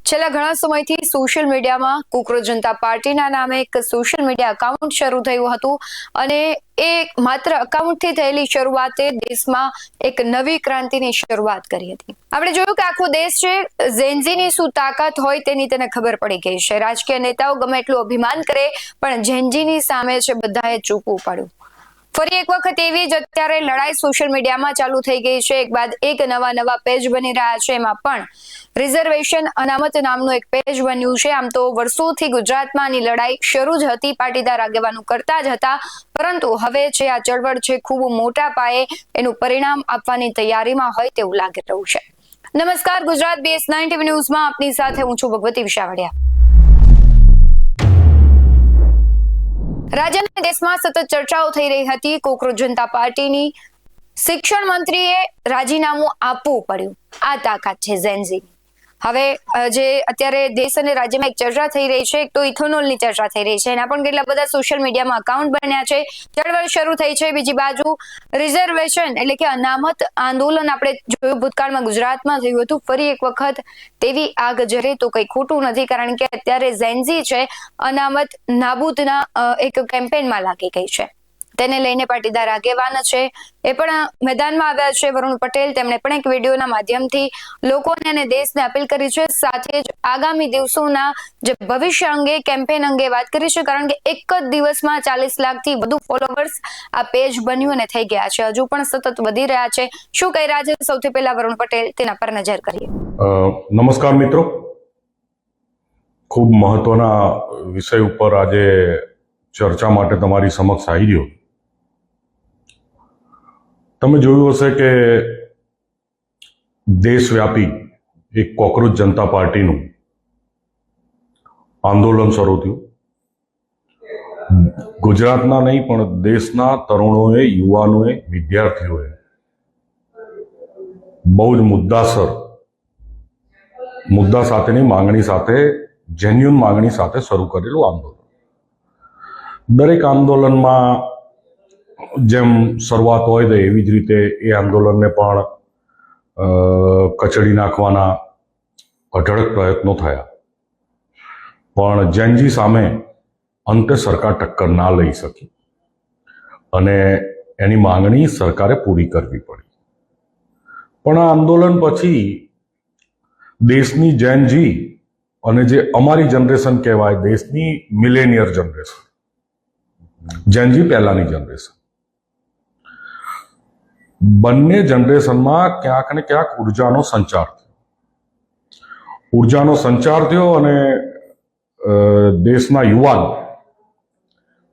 છેલ્લા ઘણા સમયથી સોશિયલ મીડિયામાં કોકરોચ જનતા પાર્ટીના નામે એક સોશિયલ મીડિયા એકાઉન્ટ શરૂ થયું હતું અને એ માત્ર એકાઉન્ટથી થયેલી શરૂઆતે દેશમાં એક નવી ક્રાંતિની શરૂઆત કરી હતી. આપણે જોયું કે આખો દેશ છે ઝેનઝીની શું તાકાત હોય તેની તેને ખબર પડી ગઈ છે. રાજકીય નેતાઓ ગમે એટલું અભિમાન કરે પણ ઝેનઝીની સામે છે બધાએ ચૂકવું પડ્યું. ફરી એક વખત એવી જ અત્યારે લડાઈ સોશિયલ મીડિયામાં ચાલુ થઈ ગઈ છે. એક બાદ એક નવા પેજ બની રહ્યા છે. એમાં પણ રિઝર્વેશન અનામત નામનું એક પેજ બન્યું છે. આમ તો વર્ષોથી ગુજરાતમાં આની લડાઈ શરૂ જ હતી, પાટીદાર આગેવાનો કરતા જ હતા, પરંતુ હવે છે આ ચળવળ છે ખૂબ મોટા પાયે એનું પરિણામ આપવાની તૈયારીમાં હોય તેવું લાગી રહ્યું છે. નમસ્કાર, ગુજરાત BS9 TV ન્યૂઝમાં આપની સાથે હું છું ભગવતી વિશાવડિયા. રાજ્ય અને દેશમાં સતત ચર્ચાઓ થઈ રહી હતી. કોકરોચ જનતા પાર્ટીની શિક્ષણ મંત્રીએ રાજીનામું આપવું પડ્યું. આ તાકાત છે ઝેનઝી. હવે જે અત્યારે દેશ અને રાજ્યમાં એક ચર્ચા થઈ રહી છે, એક તો ઇથેનોલની ચર્ચા થઈ રહી છે, એના પણ કેટલા બધા સોશિયલ મીડિયામાં અકાઉન્ટ બન્યા છે, ચળવળ શરૂ થઈ છે. બીજી બાજુ રિઝર્વેશન એટલે કે અનામત આંદોલન આપણે જોયું ભૂતકાળમાં ગુજરાતમાં થયું હતું. ફરી એક વખત તેવી આગ જરે તો કંઈ ખોટું નથી, કારણ કે અત્યારે ઝેનઝી છે અનામત નાબૂદના એક કેમ્પેનમાં લાગી ગઈ છે. તેને લઈને પાટીદાર આગેવાન છે એ પણ મેદાનમાં આવ્યા છે. વરુણ પટેલ, તેમણે પણ એક વિડીયોના માધ્યમથી લોકોને અને દેશને અપીલ કરી છે. સાથે જ આગામી દિવસોના જે ભવિષ્ય અંગે, કેમ્પેન અંગે વાત કરી છે, કારણ કે એક જ દિવસમાં 40 લાખથી વધુ ફોલોવર્સ આ પેજ બન્યું અને થઈ ગયા છે. હજુ પણ સતત વધી રહ્યા છે. શું કહી રહ્યા છે સૌથી પહેલા વરુણ પટેલ, તેના પર નજર કરીએ. નમસ્કાર મિત્રો, ખૂબ મહત્વના વિષય ઉપર આજે ચર્ચા માટે તમારી સમક્ષ આવી રહ્યો. તમે જોયું હશે કે દેશવ્યાપી એક કોકરોચ જનતા પાર્ટીનું આંદોલન શરૂ થયું. ગુજરાતના નહીં પણ દેશના તરુણોએ, યુવાનોએ, વિદ્યાર્થીઓએ બહુ જ મુદ્દા સાથેની માંગણી સાથે, જેન્યુઅન માંગણી સાથે શરૂ કરેલું આંદોલન. દરેક આંદોલનમાં જેમ શરૂઆત હોય તો એવી જ રીતે એ આંદોલનને પણ કચડી નાખવાના અઢળક પ્રયત્નો થયા, પણ ઝેનઝી સામે અંતે સરકાર ટક્કર ના લઈ શકી અને એની માંગણી સરકારે પૂરી કરવી પડી. પણ આ આંદોલન પછી દેશની ઝેનઝી અને જે અમારી જનરેશન કહેવાય, દેશની મિલેનિયર જનરેશન, ઝેનઝી પહેલાની જનરેશન, બંને જનરેશનમાં ક્યાંક ને ક્યાંક ઉર્જાનો સંચાર થયો અને દેશના યુવાન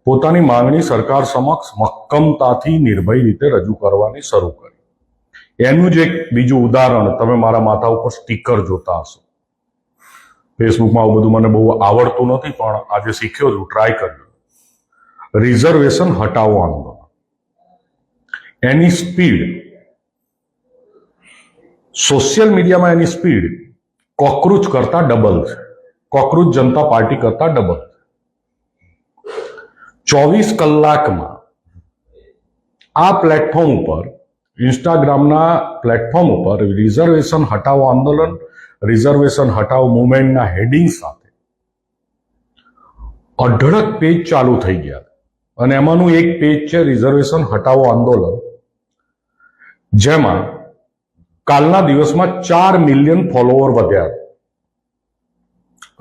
પોતાની માંગણી સરકાર સમક્ષ મક્કમતાથી, નિર્ભય રીતે રજૂ કરવાની શરૂ કરી. એનું જ એક બીજું ઉદાહરણ તમે મારા માથા ઉપર સ્ટીકર જોતા હશો. ફેસબુકમાં આવું બધું મને બહુ આવડતું નથી, પણ આજે શીખ્યો છું, ટ્રાય કર્યું. રિઝર્વેશન હટાવો આંદોલન, એની સ્પીડ, સોશિયલ મીડિયામાં એની સ્પીડ કોકરોચ કરતા ડબલ છે. કોકરોચ જનતા પાર્ટી કરતા ડબલ. 24 કલાકમાં આ પ્લેટફોર્મ ઉપર, ઇન્સ્ટાગ્રામના પ્લેટફોર્મ ઉપર રિઝર્વેશન હટાવો આંદોલન, રિઝર્વેશન હટાવો મુવમેન્ટના હેડિંગ સાથે અઢળક પેજ ચાલુ થઈ ગયા. અને એમાંનું એક પેજ છે રિઝર્વેશન હટાવો આંદોલન, જેમાં કાલના દિવસમાં 4 મિલિયન ફોલોવર વધ્યા.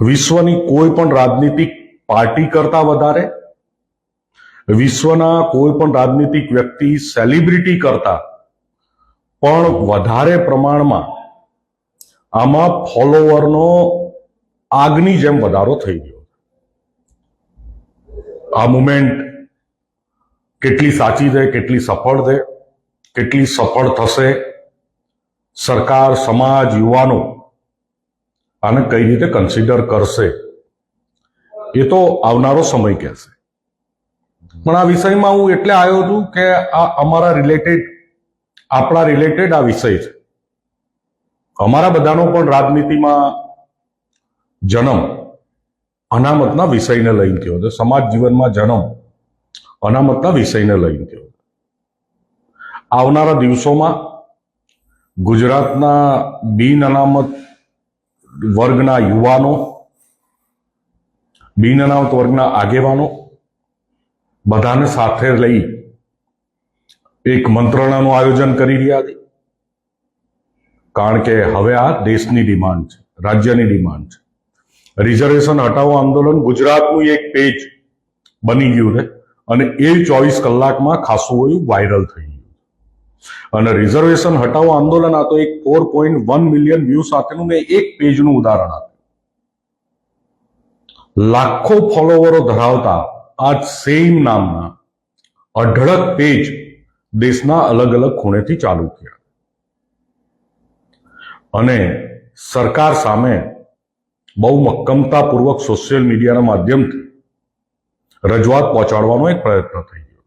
વિશ્વની કોઈ પણ રાજનીતિક પાર્ટી કરતા વધારે, વિશ્વના કોઈ પણ રાજનીતિક વ્યક્તિ, સેલિબ્રિટી કરતા પણ વધારે પ્રમાણમાં આમાં ફોલોવરનો આગની જેમ વધારો થઈ ગયો. આ મુવમેન્ટ કેટલી સાચી છે, કેટલી સફળ છે, કેટલી સફળ થશે, સરકાર, સમાજ, યુવાનો આને કઈ રીતે કન્સિડર કરશે એ તો આવનારો સમય કહેશે. પણ આ વિષયમાં હું એટલે આવ્યો છું કે આ આપણા રિલેટેડ આ વિષય છે. અમારા બધાનો પણ રાજનીતિમાં જન્મ અનામતના વિષયને લઈને થયો છે. સમાજ જીવનમાં જન્મ અનામતના વિષયને લઈને થયો. આવનારા દિવસોમાં ગુજરાતના બિન અનામત વર્ગના યુવાનો, બિન અનામત વર્ગના આગેવાનો બધાને સાથે લઈ એક મંત્રણાનું આયોજન કરી રહ્યા છે. કારણ કે હવે આ દેશની ડિમાન્ડ છે, રાજ્યની ડિમાન્ડ છે. રિઝર્વેશન હટાવો આંદોલન ગુજરાતનું એક પેજ બની ગયું છે અને એ 24 કલાકમાં ખાસું એવું વાયરલ થઈ ગયું. અને રિઝર્વેશન હટાવો આંદોલન આ તો એક 4.1 મિલિયન વ્યૂ સાથેનું મેં એક પેજનું ઉદાહરણ આપ્યું. લાખો ફોલોવરો ધરાવતા આ સેમ નામના અઢળક પેજ દેશના અલગ અલગ ખૂણેથી ચાલુ થયા અને સરકાર સામે બહુ મક્કમતાપૂર્વક સોશિયલ મીડિયાના માધ્યમથી રજૂઆત પહોંચાડવાનો એક પ્રયત્ન થઈ ગયો.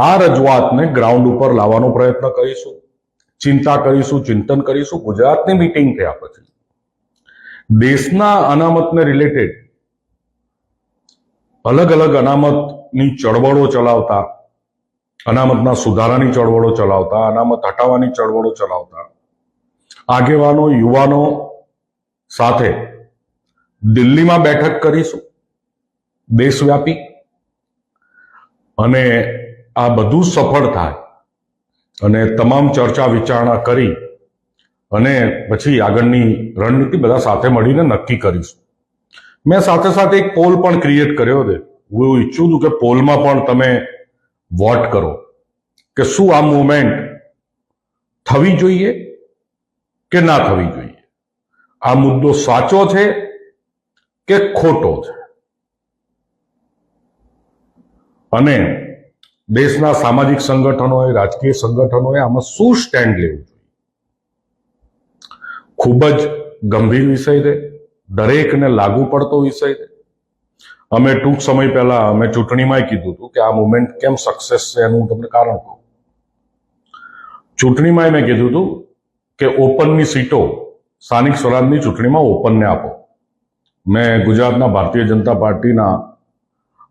આ રજૂઆતને ગ્રાઉન્ડ ઉપર લાવવાનો પ્રયત્ન કરીશું, ચિંતા કરીશું, ચિંતન કરીશું. ગુજરાતની મીટિંગ થયા પછી દેશના અનામતને રિલેટેડ અલગ અલગ અનામતની ચળવળો ચલાવતા, અનામતના સુધારાની ચળવળો ચલાવતા, અનામત હટાવવાની ચળવળો ચલાવતા આગેવાનો, યુવાનો સાથે દિલ્હીમાં બેઠક કરીશું દેશવ્યાપી. અને આ બધું સફળ થાય અને તમામ ચર્ચા વિચારણા કરી અને પછી આગળની રણનીતિ બધા સાથે મળીને નક્કી કરીશું. મેં સાથે સાથે એક પોલ પણ ક્રિએટ કર્યો છે. હું ઈચ્છું છું કે પોલમાં પણ તમે વોટ કરો કે શું આ મુવમેન્ટ થવી જોઈએ કે ના થવી જોઈએ. આ મુદ્દો સાચો છે કે ખોટો છે. અને દેશના સામાજિક સંગઠનોએ, રાજકીય સંગઠનોએ આમાં શું સ્ટેન્ડ લેવું જોઈએ. ખૂબ જ ગંભીર વિષય છે, દરેકને લાગુ પડતો વિષય છે. અમે ટૂંક સમય પહેલા અમે ચૂંટણીમાં કીધું હતું કે આ મુવમેન્ટ કેમ સક્સેસ છે એનું હું તમને કારણ કહું. ચૂંટણીમાં મેં કીધું હતું કે ઓપનની સીટો સ્થાનિક સ્વરાજની ચૂંટણીમાં ઓપનને આપો. મેં ગુજરાતના ભારતીય જનતા પાર્ટીના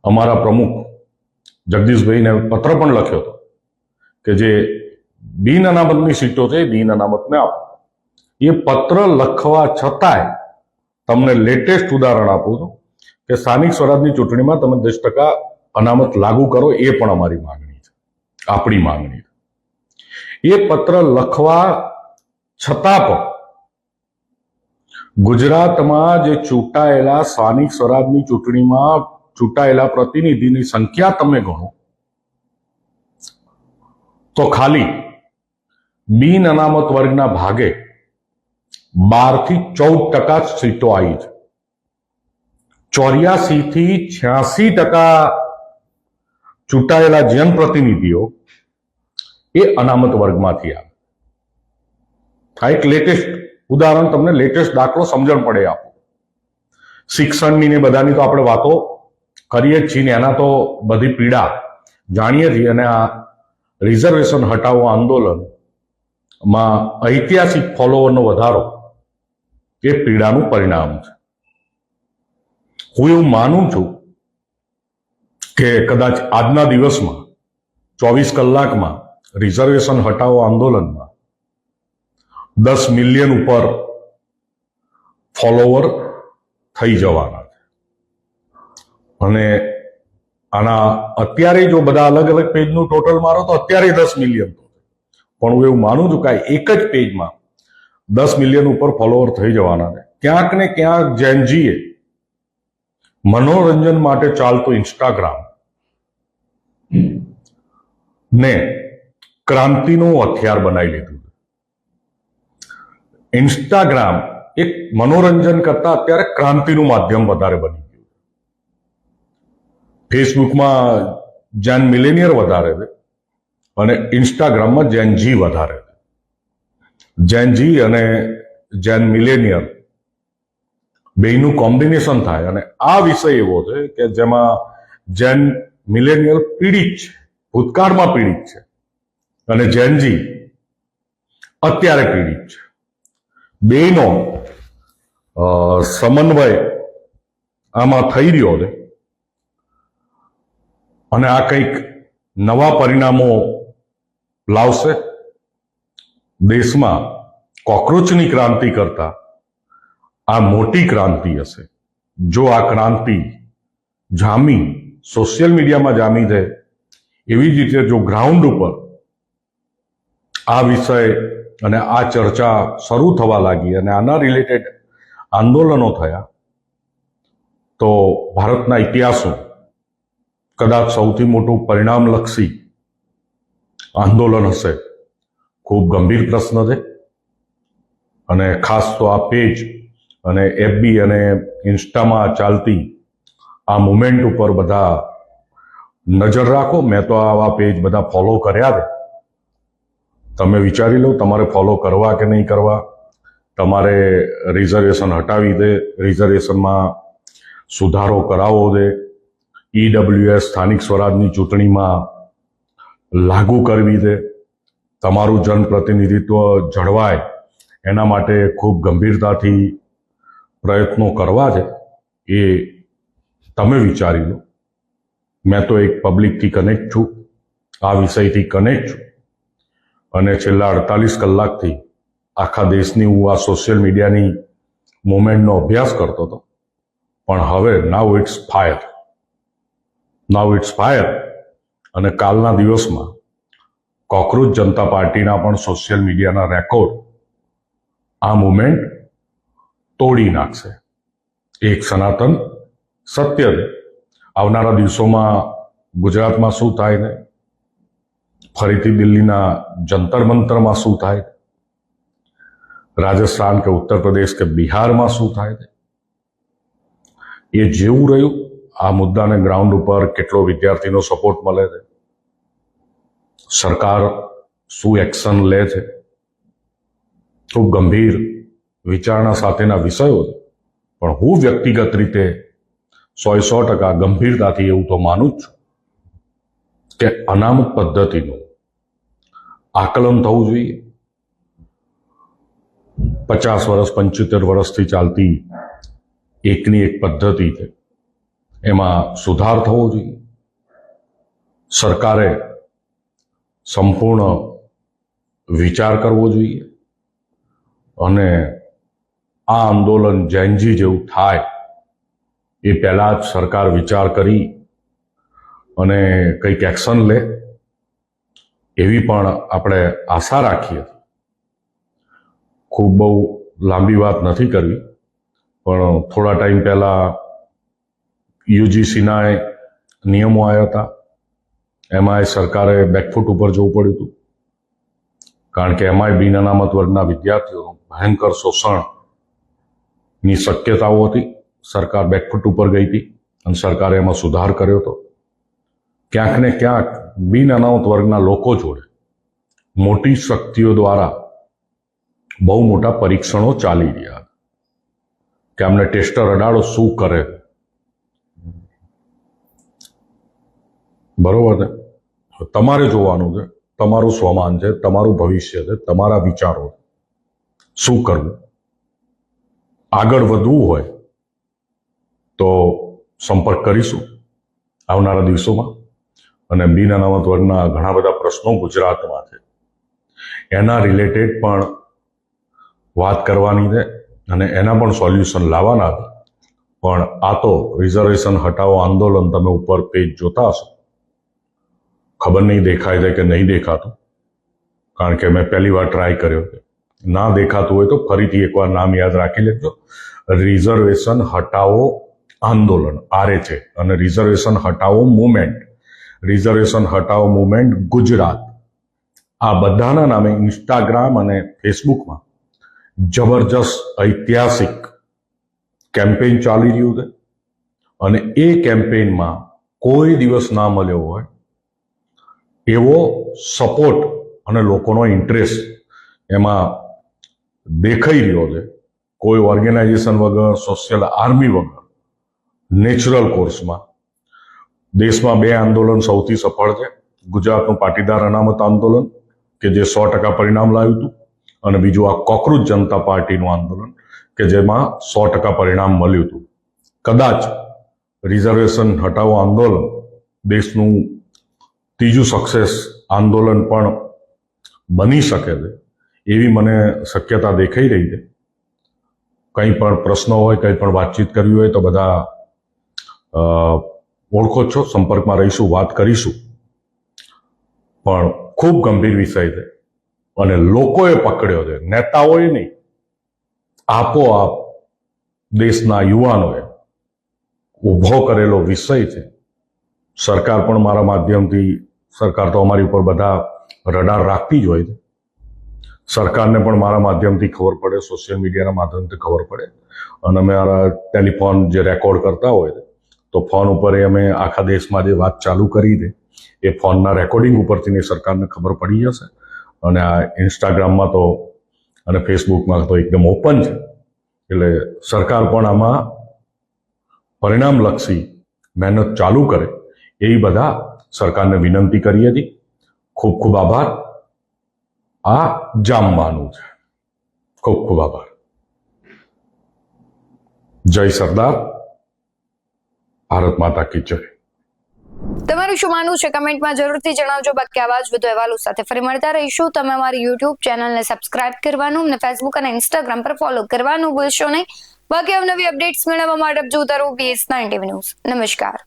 અમારા પ્રમુખ જગદીશભાઈને પત્ર પણ લખ્યો હતો કે જે બિન અનામતની સીટો છે બિન અનામતને આપો. એ પત્ર લખવા છતાંય તમને લેટેસ્ટ ઉદાહરણ આપું છું કે સ્થાનિક સ્વરાજની ચૂંટણીમાં તમે 10% અનામત લાગુ કરો, એ પણ અમારી માંગણી છે, આપણી માંગણી છે. એ પત્ર લખવા છતાં પણ ગુજરાતમાં જે ચૂંટાયેલા સ્થાનિક સ્વરાજની ચૂંટણીમાં ચૂંટાયેલા પ્રતિનિધિની સંખ્યા તમે ગણો તો ખાલી બિન અનામત વર્ગના ભાગે 12 થી 14% સીટો આવી છે. 84 થી 86% ચૂંટાયેલા જનપ્રતિનિધિઓ એ અનામત વર્ગમાંથી આવે. આ એક લેટેસ્ટ ઉદાહરણ, તમને લેટેસ્ટ દાખલો સમજણ પડે આપો. શિક્ષણની ને બધાની તો આપણે વાતો કરીએ જ છીએ ને, એના તો બધી પીડા જાણીએ છીએ. અને આ રિઝર્વેશન હટાવો આંદોલનમાં ઐતિહાસિક ફોલોવરનો વધારો એ પીડાનું પરિણામ છે. હું એવું માનું છું કે કદાચ આજના દિવસમાં 24 કલાકમાં રિઝર્વેશન હટાવો આંદોલનમાં 10 મિલિયન ઉપર ફોલોવર થઈ જવાના છે. અને આના અત્યારે જો બધા અલગ અલગ પેજનું ટોટલ મારો તો અત્યારે 10 મિલિયન. પણ હું એવું માનું છું કે એક જ પેજમાં 10 મિલિયન ઉપર ફોલોવર થઈ જવાના છે. ક્યાંક ને ક્યાંક જેનજીએ મનોરંજન માટે ચાલતું ઇન્સ્ટાગ્રામ ને ક્રાંતિનું હથિયાર બનાવી લીધું. ઇન્સ્ટાગ્રામ એક મનોરંજન કરતા અત્યારે ક્રાંતિનું માધ્યમ વધારે બની ગયું. ફેસબુકમાં જેન મિલેનિયર વધારે છે અને ઇન્સ્ટાગ્રામમાં જેનજી વધારે છે. જેનજી અને જેન મિલેનિયર બેયનું કોમ્બિનેશન થાય અને આ વિષય એવો છે કે જેમાં જેન મિલેનિયર પીડિત છે, ભૂતકાળમાં પીડિત છે, અને જેનજી અત્યારે પીડિત છે. બેયનો સમન્વય આમાં થઈ રહ્યો છે અને આ કંઈક નવા પરિણામો લાવશે. દેશમાં કોકરોચની ક્રાંતિ કરતા આ મોટી ક્રાંતિ હશે. જો આ ક્રાંતિ જામી, સોશિયલ મીડિયામાં જામી છે, એવી જ રીતે જો ગ્રાઉન્ડ ઉપર આ વિષય અને આ ચર્ચા શરૂ થવા લાગી અને આના રિલેટેડ આંદોલનો થયા, તો ભારતના ઇતિહાસનું કદાચ સૌથી મોટું પરિણામલક્ષી આંદોલન હશે. ખૂબ ગંભીર પ્રશ્ન છે અને ખાસ તો આ પેજ અને એફબી અને ઇન્સ્ટામાં ચાલતી આ મુવમેન્ટ ઉપર બધા નજર રાખો. મેં તો આવા પેજ બધા ફોલો કર્યા છે. તમે વિચારી લો તમારે ફોલો કરવા કે નહીં કરવા. તમારે રિઝર્વેશન હટાવી દે, રિઝર્વેશનમાં સુધારો કરાવવો દે, ઈડબ્લ્યુએસ સ્થાનિક સ્વરાજની ચૂંટણીમાં લાગુ કરવી દે, તમારું જનપ્રતિનિધિત્વ જળવાય એના માટે ખૂબ ગંભીરતાથી પ્રયત્નો કરવા છે, એ તમે વિચારી લો. મેં તો એક પબ્લિકથી કનેક્ટ છું, આ વિષયથી કનેક્ટ છું અને છેલ્લા 48 કલાકથી આખા દેશની હું આ સોશિયલ મીડિયાની મુવમેન્ટનો અભ્યાસ કરતો હતો. પણ હવે નાઉ ઇટ્સ ફાયર. અને કાલના દિવસમાં કોકરોચ જનતા પાર્ટીના પણ સોશિયલ મીડિયાના રેકોર્ડ આ મુવમેન્ટ તોડી નાખશે. એક સનાતન સત્ય છે. આવનારા દિવસોમાં ગુજરાતમાં શું થાય ને, ફરીથી દિલ્હીના જંતર મંતરમાં શું થાય, રાજસ્થાન કે ઉત્તર પ્રદેશ કે બિહારમાં શું થાય છે, એ જેવું રહ્યું. આ મુદ્દાને ગ્રાઉન્ડ ઉપર કેટલો વિદ્યાર્થીનો સપોર્ટ મળે છે, સરકાર શું એક્શન લે છે, ખૂબ ગંભીર વિચારણા સાથેના વિષયો છે. પણ હું વ્યક્તિગત રીતે 100% ગંભીરતાથી એવું તો માનું જ છું કે અનામત પદ્ધતિનું આકલન થવું જોઈએ. 50 વર્ષ 75 વર્ષથી ચાલતી એકની એક પદ્ધતિ છે, એમાં સુધાર થવો જોઈએ. સરકારે સંપૂર્ણ વિચાર કરવો જોઈએ અને આ આંદોલન જેનજી જેવું થાય એ પહેલા જ સરકાર વિચાર કરી અને કંઈક એક્શન લે, એવી પણ આપણે આશા રાખીએ. ખૂબ બહુ લાંબી વાત નથી કરવી, પણ થોડા ટાઈમ પહેલા યુજીસીના નિયમો આવ્યા હતા, એમાં સરકારે બેકફૂટ ઉપર જવું પડ્યું હતું, કારણ કે એમાંય બિન અનામત વર્ગના વિદ્યાર્થીઓનું ભયંકર શોષણની શક્યતાઓ હતી. સરકાર બેકફૂટ ઉપર ગઈ હતી અને સરકારે એમાં સુધાર કર્યો હતો. ક્યાંક ને ક્યાંક બિન અનામત વર્ગના લોકો જોડે મોટી શક્તિઓ દ્વારા બહુ મોટા પરીક્ષણો ચાલી રહ્યા કે અમને ટેસ્ટર અડાડો શું કરે. બરોબર ને? તમારે જોવાનું છે, તમારું સ્વમાન છે, તમારું ભવિષ્ય છે, તમારા વિચારો શું કરવું. આગળ વધવું હોય તો સંપર્ક કરીશું આવનારા દિવસોમાં. અને બિન અનામત વર્ગના ઘણા બધા પ્રશ્નો ગુજરાતમાં છે, એના રિલેટેડ પણ વાત કરવાની છે અને એના પણ સોલ્યુશન લાવવાના છે. પણ આ તો રિઝર્વેશન હટાવો આંદોલન તમે ઉપર પેજ જોતા હશો, ખબર નહીં દેખાય છે કે નહીં દેખાતું, કારણ કે મેં પહેલી વાર ટ્રાય કર્યો. ના દેખાતું હોય તો ફરીથી એકવાર નામ યાદ રાખી લેજો. રિઝર્વેશન હટાવો આંદોલન આરે છે અને રિઝર્વેશન હટાવો મુવમેન્ટ, રિઝર્વેશન હટાવો મુવમેન્ટ ગુજરાત, આ બધાના નામે ઇન્સ્ટાગ્રામ અને ફેસબુકમાં જબરજસ્ત ઐતિહાસિક કેમ્પેઇન ચાલી રહ્યું છે. અને એ કેમ્પેઇનમાં કોઈ દિવસ ના મળ્યો હોય એવો સપોર્ટ અને લોકોનો ઇન્ટરેસ્ટ એમાં દેખાઈ રહ્યો છે. કોઈ ઓર્ગેનાઇઝેશન વગર, સોશિયલ આર્મી વગર, નેચરલ કોર્સમાં. દેશમાં 2 આંદોલન સૌથી સફળ છે. ગુજરાતનું પાટીદાર અનામત આંદોલન કે જે 100% પરિણામ લાવ્યું હતું, અને બીજું આ કોકરોચ જનતા પાર્ટીનું આંદોલન કે જેમાં 100% પરિણામ મળ્યું હતું. કદાચ રિઝર્વેશન હટાવો આંદોલન દેશનું ત્રીજું સક્સેસ આંદોલન પણ બની શકે છે, એવી મને શક્યતા દેખાઈ રહી છે. કંઈ પણ પ્રશ્નો હોય, કંઈ પણ વાતચીત કરવી હોય તો બધા ઓળખો જ છો, સંપર્કમાં રહીશું, વાત કરીશું. પણ ખૂબ ગંભીર વિષય છે અને લોકોએ પકડ્યો છે, નેતાઓએ નહીં, આપોઆપ દેશના યુવાનોએ ઊભો કરેલો વિષય છે. સરકાર પણ મારા માધ્યમથી, સરકાર તો અમારી ઉપર બધા રડાર રાખતી જ હોય છે, સરકારને પણ મારા માધ્યમથી ખબર પડે, સોશિયલ મીડિયાના માધ્યમથી ખબર પડે. અને અમે ટેલિફોન જે રેકોર્ડ કરતા હોય તો ફોન ઉપર અમે આખા દેશમાં જે વાત ચાલુ કરી છે એ ફોનના રેકોર્ડિંગ ઉપરથી સરકારને ખબર પડી જશે. અને આ ઇન્સ્ટાગ્રામમાં તો અને ફેસબુકમાં તો એકદમ ઓપન છે. એટલે સરકાર પણ આમાં પરિણામલક્ષી મહેનત ચાલુ કરે એવી બધા સરકારને વિનંતી કરી હતી. ખૂબ ખૂબ આભાર. આ જામવાનું છે. ખૂબ ખૂબ આભાર. જય સરદાર. ભારત માતા કી જય. તમારું શું માનવું છે કમેન્ટમાં જરૂરથી જણાવજો. બાકી આવા જ વધુ અહેવાલો સાથે ફરી મળતા રહીશું. તમે અમારી યુટ્યુબ ચેનલને સબસ્ક્રાઇબ કરવાનું અને ફેસબુક અને ઇન્સ્ટાગ્રામ પર ફોલો કરવાનું ભૂલશો નહીં. બાકી નવી અપડેટ્સ મેળવવા માટે જોતા રહો BS9 TV ન્યૂઝ. નમસ્કાર.